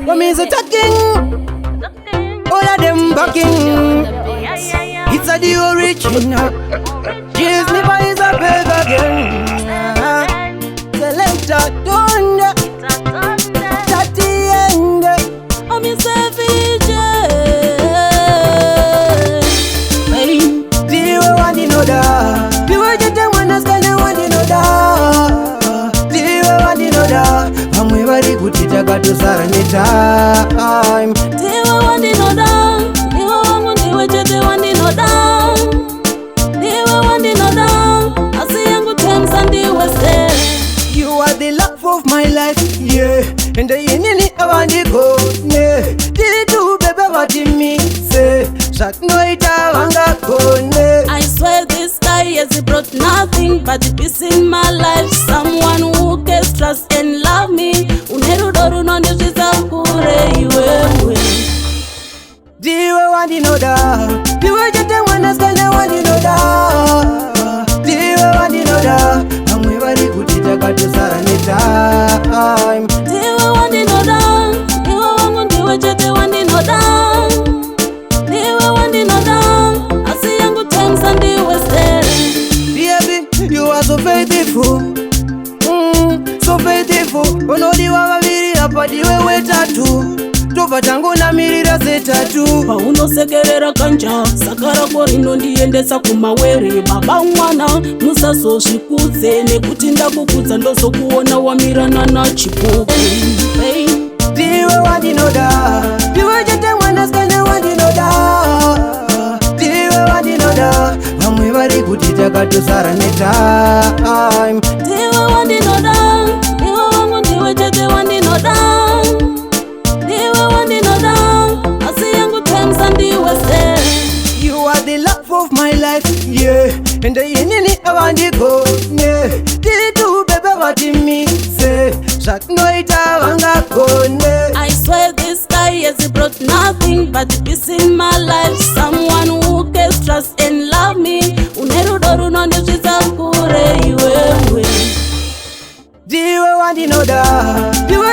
Come is talking, all of them backing. It's a the original. Cheers me by is a beg again. Selector Tonda, Tati end. I'm a Veejay. Ndiwe wandinoda, ndiwe jete mwanaskane wandinoda. Ndiwe wandinoda, vamwe vari kuti takatosara netime. Ndiwe wandinoda, ndiwe wangu ndiwe chete wandinoda. Ndiwe wandinoda, asi yangu temsa ndiwe se. You are the love of my life, yeah. And the inini awandiko, yeah. Dili tu bebe wati mi se. Shak noita wanga kone. I swear this guy has brought nothing but peace in my life. Someone who can trust and love me. Unerudoru nondizvisa kure iwewe. Ndiwe wandinoda, ndiwe chete mwanaskane wandinoda. Ndiwe wandinoda, vamwe vari kuti takatosara netime. Ndiwe wandinoda, ndiwe wangu ndiwe chete wandinoda. Ndiwe wandinoda, asi yangu temsa ndiwe se. Baby, you are so faithful, so faithful. Unodiwa vaviri apa ndiwe wetatu. Tobva tangonamirira zetatu. Paunosekerera kanja saka rako rinondiendesa kumawere. Baba mwana musazozvikudze nekuti ndakukudza ndozokuona wamirana nachipupu. Ndiwe wandinoda, ndiwe chete mwanaskane wandinoda. Ndiwe wandinoda, vamwe vari kuti takatosara netime. Ndiwe wandinoda, ndiwe wangu ndiwe chete wandinoda. Ndiwe wandinoda, asi yangu temsa ndiwe se. You are the love of my life, yeah. And the inini awandiko, yeah. Dili tu bebe wati mi se. Shak noita wanga kone. I swear this guy has brought nothing but peace in my life. Someone who can trust and love me. Unerudoru nondizvisa kure iwewe. Ndiwe wandinoda, ndiwe